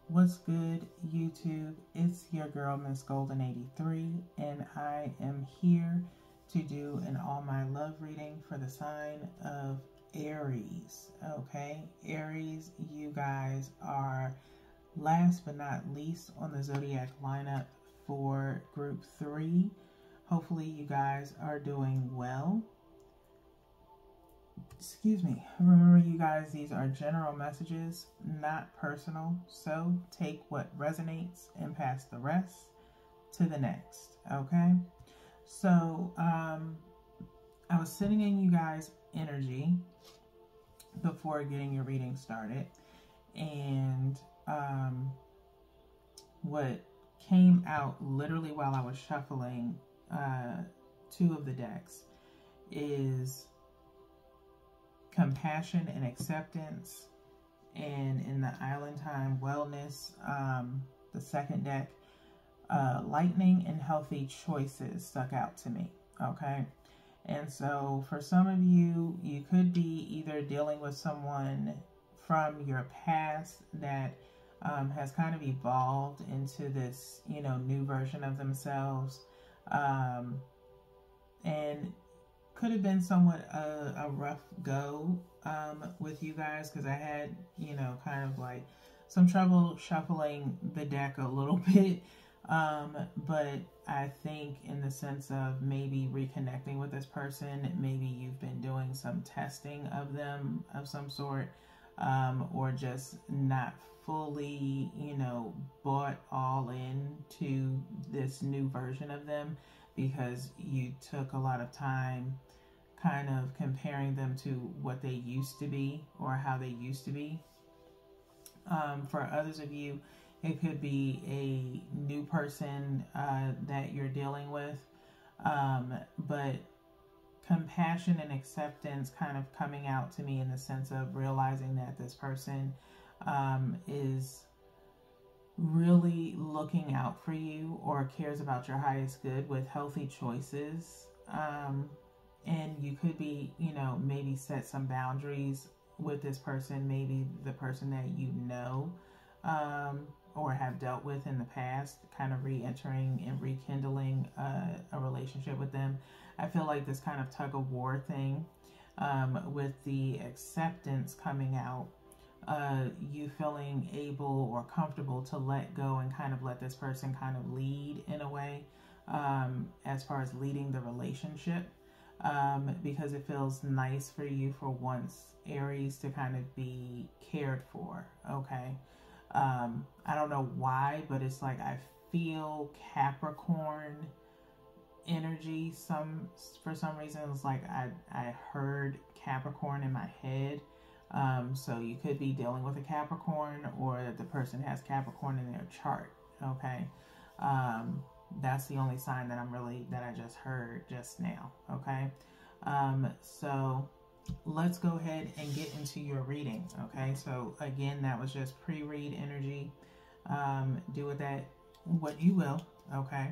What's good, YouTube? It's your girl, Miss Golden 83, and I am here to do an All My Love reading for the sign of Aries. Okay, Aries, you guys are last but not least on the zodiac lineup for group 3. Hopefully, you guys are doing well. Excuse me. Remember, you guys, these are general messages, not personal. So take what resonates and pass the rest to the next. Okay. So I was sitting in you guys' energy before getting your reading started, and what came out literally while I was shuffling two of the decks is compassion and acceptance, and in the Island Time Wellness, the second deck, lightning and healthy choices stuck out to me. Okay, and so for some of you, you could be either dealing with someone from your past that has kind of evolved into this, new version of themselves, and could have been somewhat a rough go with you guys, because I had, kind of like some trouble shuffling the deck a little bit. But I think in the sense of maybe reconnecting with this person, maybe you've been doing some testing of them of some sort, or just not fully, bought all into this new version of them, because you took a lot of time kind of comparing them to what they used to be or how they used to be. For others of you, it could be a new person that you're dealing with, but compassion and acceptance kind of coming out to me in the sense of realizing that this person is really looking out for you or cares about your highest good with healthy choices. And you could be, maybe set some boundaries with this person, maybe the person that or have dealt with in the past, kind of re-entering and rekindling a relationship with them. I feel like this kind of tug of war thing with the acceptance coming out, you feeling able or comfortable to let go and kind of let this person kind of lead in a way, as far as leading the relationship. Because it feels nice for you for once, Aries, to kind of be cared for. Okay. I don't know why, but it's like I feel Capricorn energy. For some reason, it's like I heard Capricorn in my head. So you could be dealing with a Capricorn, or the person has Capricorn in their chart. Okay. That's the only sign that I just heard just now. Okay. So let's go ahead and get into your reading. Okay. So again, that was just pre-read energy. Do with that what you will. Okay.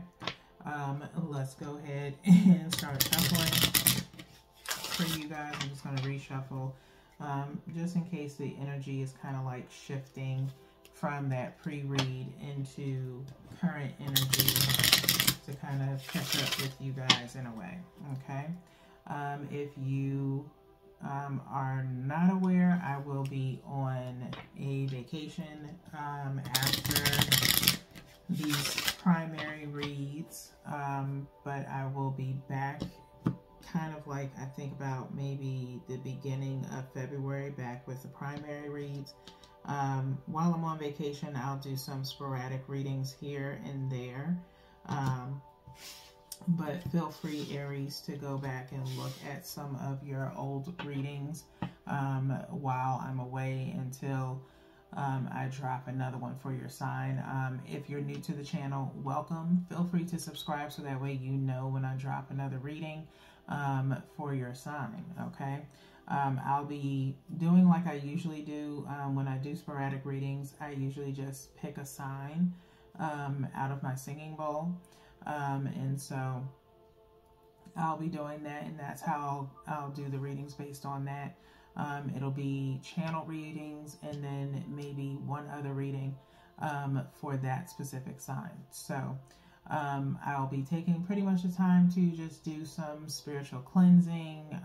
Let's go ahead and start shuffling for you guys. I'm just going to reshuffle, just in case the energy is kind of like shifting from that pre-read into current energy, to kind of catch up with you guys in a way. Okay. If you are not aware, I will be on a vacation after these primary reads, but I will be back kind of like, I think about maybe the beginning of February, back with the primary reads. While I'm on vacation, I'll do some sporadic readings here and there. But feel free, Aries, to go back and look at some of your old readings while I'm away, until I drop another one for your sign. If you're new to the channel, welcome. Feel free to subscribe so that way you know when I drop another reading for your sign. Okay. I'll be doing like I usually do when I do sporadic readings. I usually just pick a sign out of my singing bowl. And so I'll be doing that, and that's how I'll do the readings based on that. It'll be channel readings and then maybe one other reading for that specific sign. So I'll be taking pretty much the time to just do some spiritual cleansing,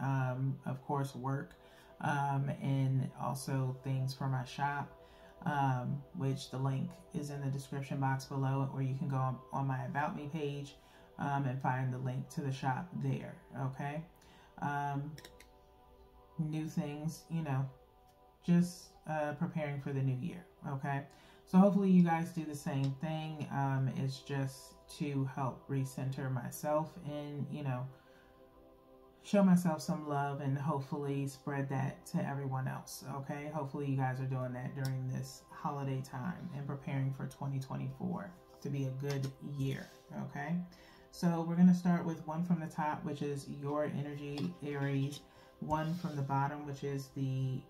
of course, work, and also things for my shop, which the link is in the description box below, or you can go on my About Me page and find the link to the shop there, okay? New things, you know, just preparing for the new year, okay? So hopefully you guys do the same thing. It's just to help recenter myself and, you know, show myself some love and hopefully spread that to everyone else, okay? Hopefully you guys are doing that during this holiday time and preparing for 2024 to be a good year, okay? So we're going to start with one from the top, which is your energy, Aries. One from the bottom, which is the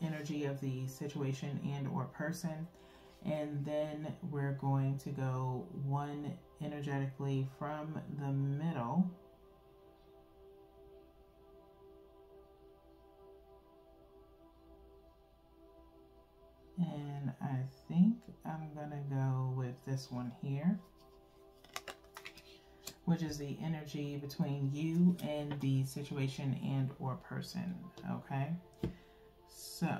energy of the situation and or person. And then we're going to go one energetically from the middle. And I think I'm gonna go with this one here, which is the energy between you and the situation and or person, okay? So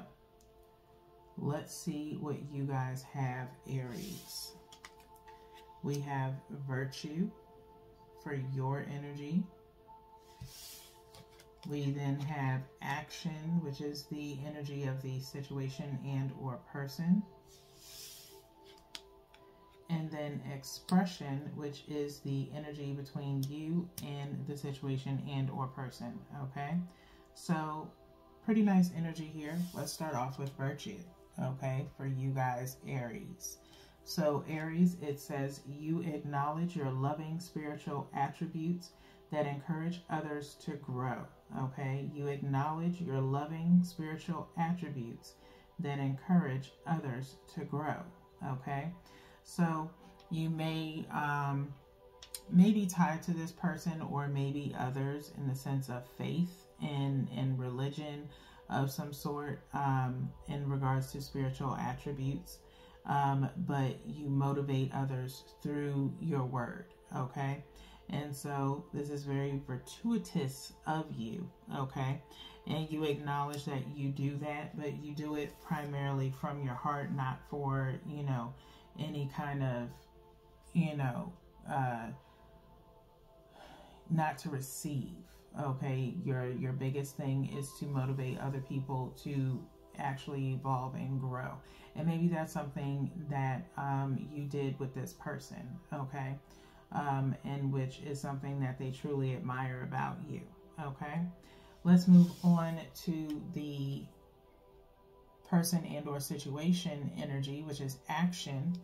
let's see what you guys have, Aries. We have virtue for your energy. We then have action, which is the energy of the situation and or person. And then expression, which is the energy between you and the situation and or person, okay? So pretty nice energy here. Let's start off with virtue, okay, for you guys, Aries. So Aries, it says you acknowledge your loving spiritual attributes that encourage others to grow, okay? You acknowledge your loving spiritual attributes that encourage others to grow, okay? So you may be tied to this person or maybe others in the sense of faith and religion of some sort in regards to spiritual attributes, but you motivate others through your word, okay? And so this is very virtuous of you, okay? And you acknowledge that you do that, but you do it primarily from your heart, not for, you know, any kind of, you know, not to receive, okay? Your biggest thing is to motivate other people to actually evolve and grow. And maybe that's something that you did with this person, okay? And which is something that they truly admire about you, okay? Let's move on to the person and or situation energy, which is action.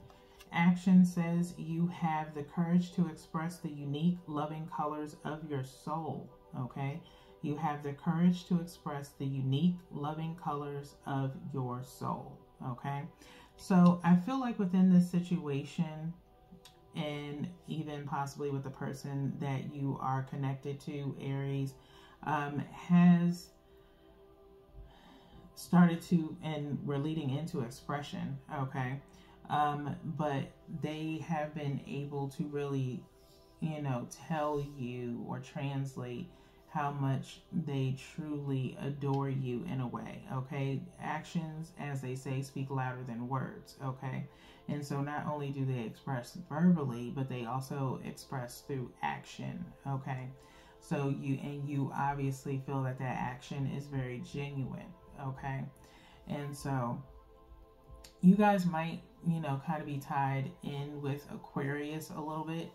Action says you have the courage to express the unique loving colors of your soul, okay? You have the courage to express the unique loving colors of your soul, okay? So I feel like within this situation, and even possibly with the person that you are connected to, Aries, has started to, and we're leading into expression, okay? But they have been able to really, you know, tell you or translate how much they truly adore you in a way, okay? Actions, as they say, speak louder than words, okay? And so not only do they express verbally, but they also express through action, okay? So you obviously feel that that action is very genuine, okay? And so you guys might, you know, kind of be tied in with Aquarius a little bit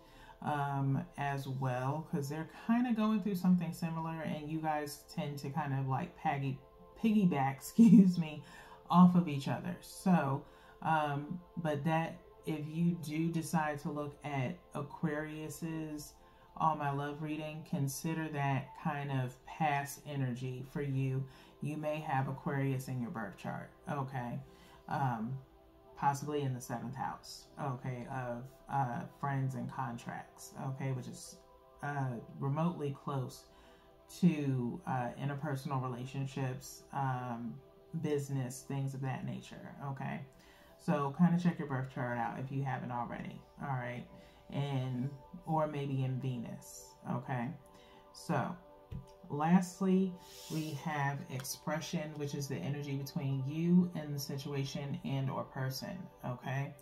as well, because they're kind of going through something similar, and you guys tend to kind of like piggyback, excuse me, off of each other. So, but that, if you do decide to look at Aquarius's All My Love reading, consider that kind of past energy for you. You may have Aquarius in your birth chart, okay? Possibly in the 7th house, okay, of friends and contracts, okay, which is remotely close to interpersonal relationships, business, things of that nature, okay? So kind of check your birth chart out if you haven't already. All right. And, or maybe in Venus. Okay. So lastly, we have expression, which is the energy between you and the situation and or person. Okay.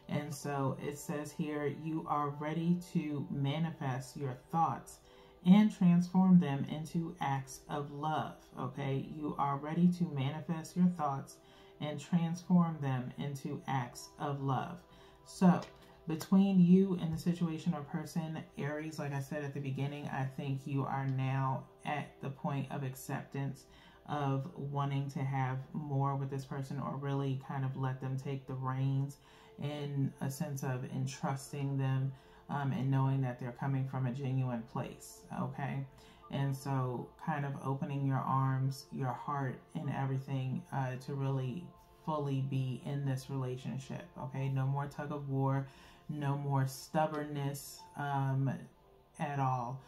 And so it says here, you are ready to manifest your thoughts and transform them into acts of love. Okay. You are ready to manifest your thoughts and transform them into acts of love. So between you and the situation or person, Aries, like I said at the beginning, I think you are now at the point of acceptance of wanting to have more with this person, or really kind of let them take the reins, in a sense of entrusting them and knowing that they're coming from a genuine place. Okay. And so kind of opening your arms, your heart, and everything to really fully be in this relationship. Okay. No more tug of war. No more stubbornness at all.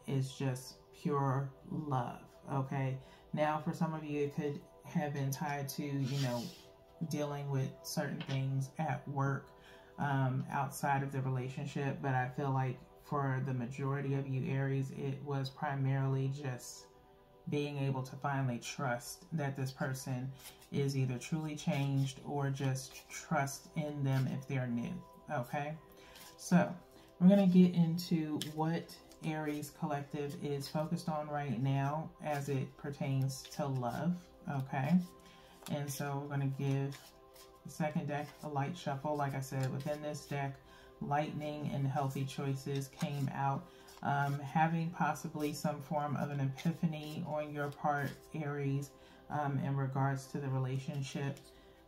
It's just pure love. Okay. Now, for some of you, it could have been tied to, you know, dealing with certain things at work outside of the relationship. But I feel like for the majority of you Aries, it was primarily just being able to finally trust that this person is either truly changed or just trust in them if they're new. Okay, so we're going to get into what Aries collective is focused on right now as it pertains to love. Okay, and so we're going to give the second deck a light shuffle. Like I said, within this deck, lightning and healthy choices came out. Having possibly some form of an epiphany on your part, Aries, in regards to the relationship.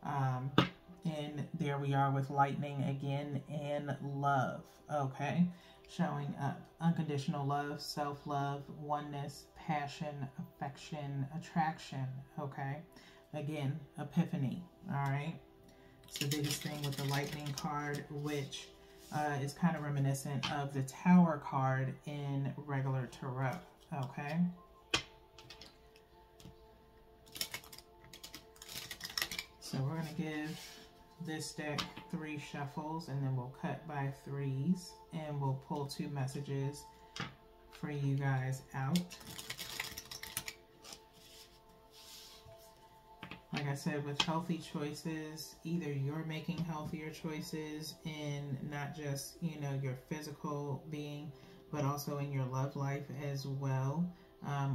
And there we are with lightning again, and love. Okay, showing up. Unconditional love, self-love, oneness, passion, affection, attraction. Okay, again, epiphany. All right, it's the biggest thing with the lightning card, which is kind of reminiscent of the Tower card in regular tarot. Okay. So we're going to give this deck 3 shuffles, and then we'll cut by 3s, and we'll pull 2 messages for you guys out. Like I said, with healthy choices, either you're making healthier choices in not just, you know, your physical being, but also in your love life as well.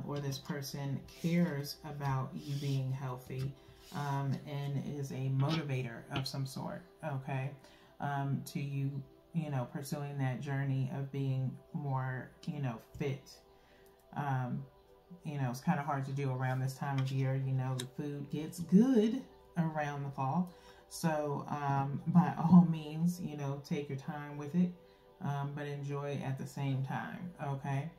Or this person cares about you being healthy and is a motivator of some sort, okay, to you, you know, pursuing that journey of being more, you know, fit. You know, it's kind of hard to do around this time of year. You know, the food gets good around the fall. So, by all means, you know, take your time with it, but enjoy at the same time, okay?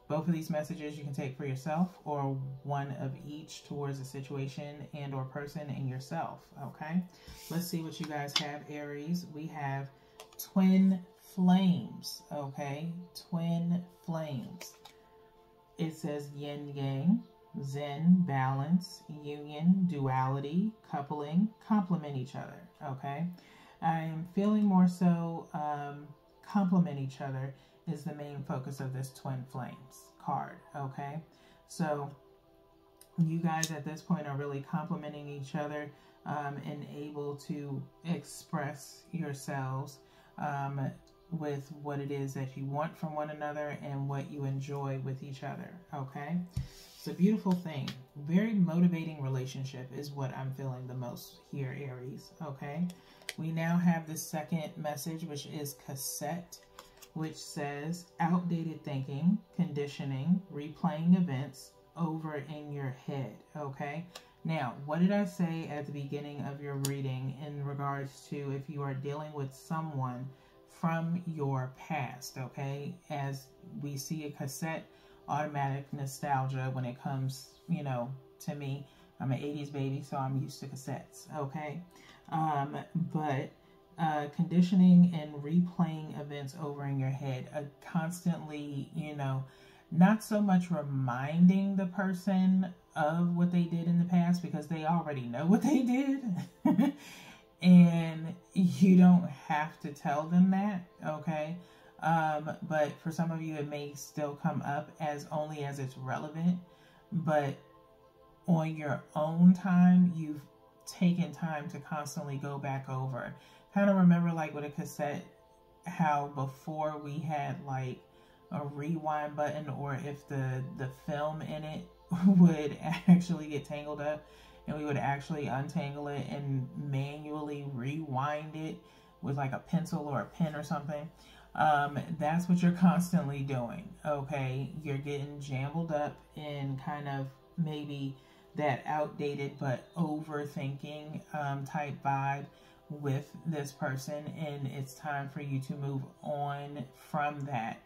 Both of these messages you can take for yourself, or one of each towards a situation and or person and yourself, okay? Let's see what you guys have, Aries. We have twin flames, okay? Twin flames. It says yin yang, zen, balance, union, duality, coupling, complement each other, okay? I am feeling more so complement each other is the main focus of this twin flames card, okay? So you guys at this point are really complementing each other and able to express yourselves with what it is that you want from one another and what you enjoy with each other, okay? It's a beautiful thing. Very motivating relationship is what I'm feeling the most here, Aries, okay? We now have the second message, which is cassette, which says outdated thinking, conditioning, replaying events over in your head, okay? Now, what did I say at the beginning of your reading in regards to if you are dealing with someone from your past, okay? As we see a cassette, automatic nostalgia when it comes, you know, to me. I'm an 80s baby, so I'm used to cassettes, okay? But conditioning and replaying events over in your head, constantly, you know, not so much reminding the person of what they did in the past because they already know what they did. And you don't have to tell them that, okay? But for some of you, it may still come up as only as it's relevant. But on your own time, you've taken time to constantly go back over. Kind of remember like with a cassette, how before we had like a rewind button, or if the film in it would actually get tangled up, and we would actually untangle it and manually rewind it with like a pencil or a pen or something. That's what you're constantly doing, okay? You're getting jumbled up in kind of maybe that outdated but overthinking type vibe with this person, and it's time for you to move on from that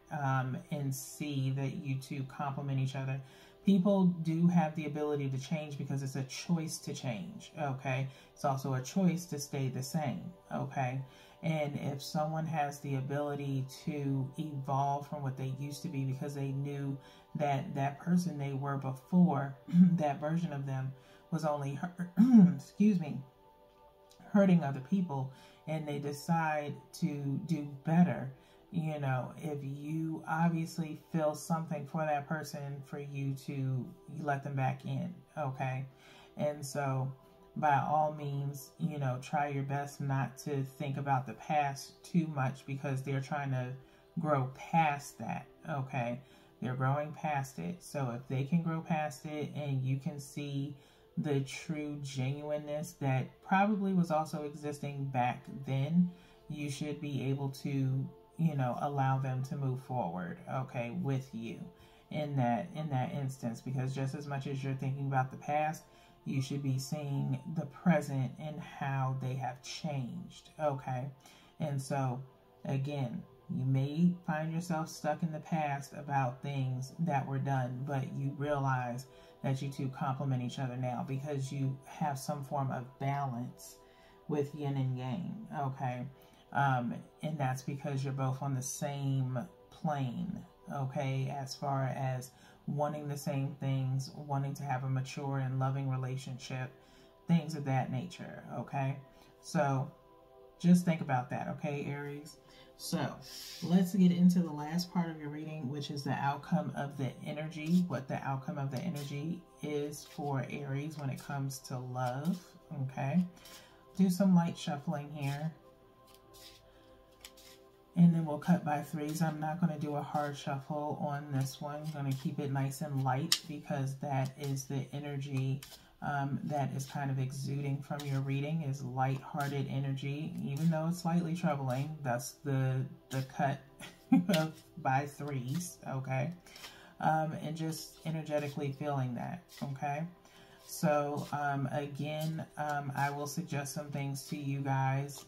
and see that you two complement each other. People do have the ability to change because it's a choice to change, okay? It's also a choice to stay the same, okay? And if someone has the ability to evolve from what they used to be because they knew that that person they were before, that version of them was only, excuse me, hurting other people, and they decide to do better, you know, if you obviously feel something for that person, for you to let them back in, okay? And so by all means, you know, try your best not to think about the past too much because they're trying to grow past that, okay? They're growing past it. So if they can grow past it and you can see the true genuineness that probably was also existing back then, you should be able to, you know, allow them to move forward, okay, with you in that instance, because just as much as you're thinking about the past, you should be seeing the present and how they have changed, okay? And so again, you may find yourself stuck in the past about things that were done, but you realize that you two complement each other now because you have some form of balance with yin and yang, okay? And that's because you're both on the same plane, okay, as far as wanting the same things, wanting to have a mature and loving relationship, things of that nature, okay? So just think about that, okay, Aries? So let's get into the last part of your reading, which is the outcome of the energy, what the outcome of the energy is for Aries when it comes to love, okay? Do some light shuffling here. And then we'll cut by threes. I'm not going to do a hard shuffle on this one. I'm going to keep it nice and light because that is the energy that is kind of exuding from your reading, is light-hearted energy, even though it's slightly troubling. That's the cut of by threes, okay? And just energetically feeling that, okay? So, again, I will suggest some things to you guys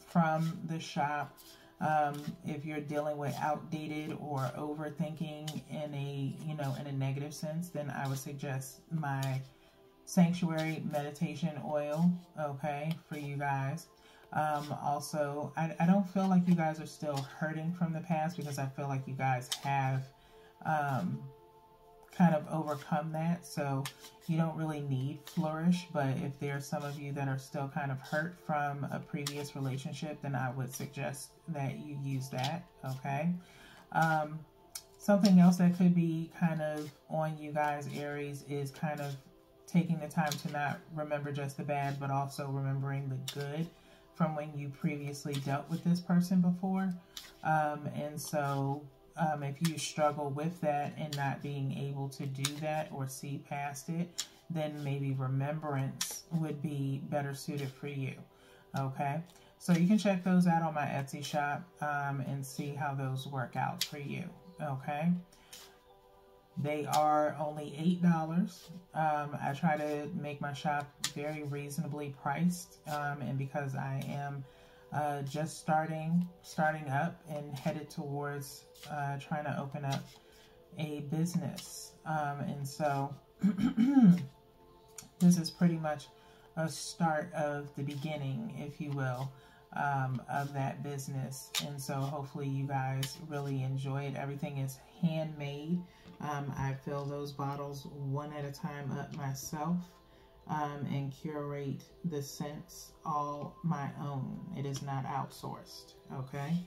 from the shop. If you're dealing with outdated or overthinking in a, you know, in a negative sense, then I would suggest my Sanctuary Meditation Oil, okay, for you guys. Also, I don't feel like you guys are still hurting from the past because I feel like you guys have kind of overcome that, so you don't really need Flourish. But if there's some of you that are still kind of hurt from a previous relationship, then I would suggest that you use that, okay? Something else that could be kind of on you guys, Aries, is kind of taking the time to not remember just the bad, but also remembering the good from when you previously dealt with this person before. And so if you struggle with that and not being able to do that or see past it, then maybe remembrance would be better suited for you, okay? So you can check those out on my Etsy shop and see how those work out for you, okay? They are only $8. I try to make my shop very reasonably priced, and because I am just starting up and headed towards trying to open up a business, and so this is pretty much a start of the beginning, if you will, of that business. And so hopefully you guys really enjoy it. Everything is handmade. I fill those bottles one at a time up myself, and curate the scents all my own. It is not outsourced, okay?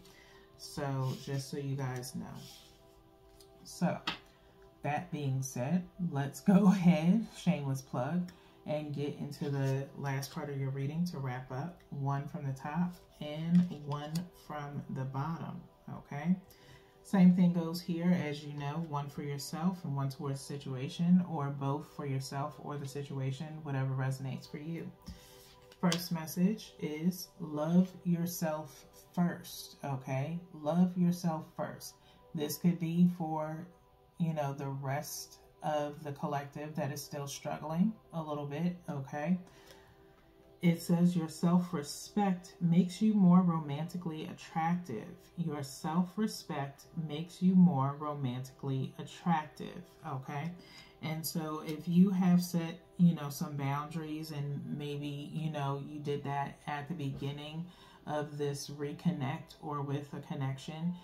So just so you guys know. So that being said, let's go ahead, shameless plug, and get into the last part of your reading to wrap up. One from the top and one from the bottom, okay? Same thing goes here, as you know, one for yourself and one towards the situation, or both for yourself or the situation, whatever resonates for you. First message is love yourself first, okay? Love yourself first. This could be for, you know, the rest of the collective that is still struggling a little bit, okay? It says your self-respect makes you more romantically attractive. Your self-respect makes you more romantically attractive, okay? And so if you have set, you know, some boundaries, and maybe, you know, you did that at the beginning of this reconnect or with a connection,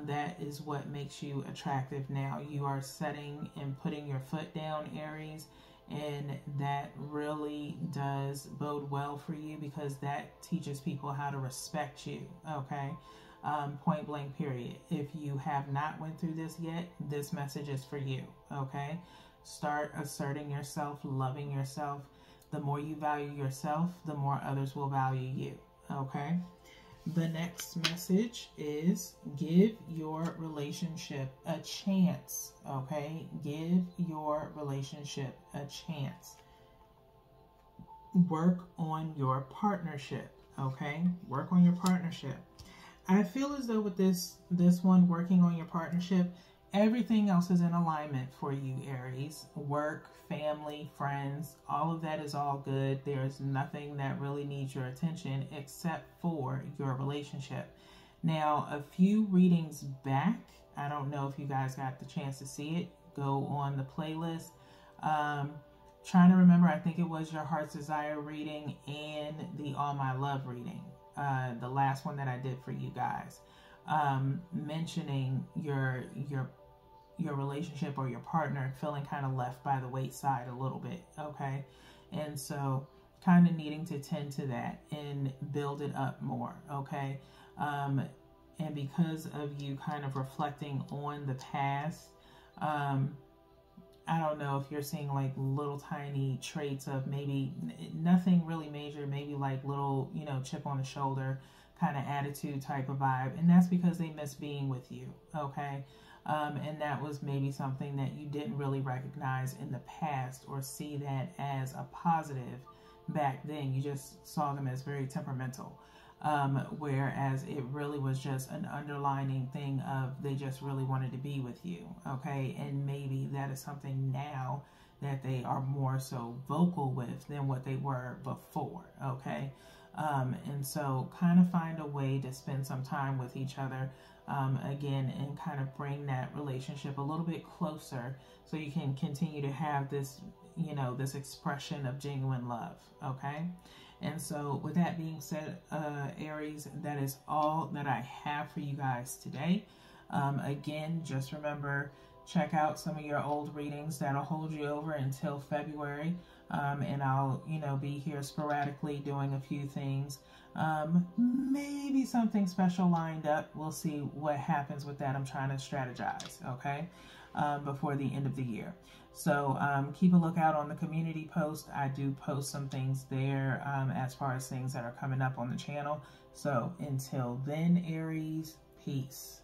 that is what makes you attractive now. You are setting and putting your foot down, Aries, and that really does bode well for you, because that teaches people how to respect you, okay? Point blank, period. If you have not went through this yet, this message is for you, okay? Start asserting yourself, loving yourself. The more you value yourself, the more others will value you, okay? The next message is give your relationship a chance, okay? Give your relationship a chance. Work on your partnership, okay? Work on your partnership. I feel as though with this one, working on your partnership, everything else is in alignment for you, Aries. Work, family, friends, all of that is all good. There's nothing that really needs your attention except for your relationship. Now, a few readings back, I don't know if you guys got the chance to see it, go on the playlist. Trying to remember, I think it was your Heart's Desire reading and the All My Love reading, the last one that I did for you guys, mentioning your relationship or your partner feeling kind of left by the wayside a little bit, okay? And so kind of needing to tend to that and build it up more, okay? And because of you kind of reflecting on the past, I don't know if you're seeing like little tiny traits of maybe nothing really major, maybe like little, you know, chip on the shoulder kind of attitude type of vibe. And that's because they miss being with you, okay? And that was maybe something that you didn't really recognize in the past or see that as a positive back then. You just saw them as very temperamental. Whereas it really was just an underlining thing of they just really wanted to be with you, okay? And maybe that is something now that they are more so vocal with than what they were before, okay? And so kind of find a way to spend some time with each other, again, and kind of bring that relationship a little bit closer so you can continue to have this, you know, this expression of genuine love, okay? And so with that being said, Aries, that is all that I have for you guys today. Again, just remember, check out some of your old readings. That'll hold you over until February. And I'll, you know, be here sporadically doing a few things. Maybe something special lined up. We'll see what happens with that. I'm trying to strategize, okay, before the end of the year. So keep a lookout on the community post. I do post some things there as far as things that are coming up on the channel. So until then, Aries, peace.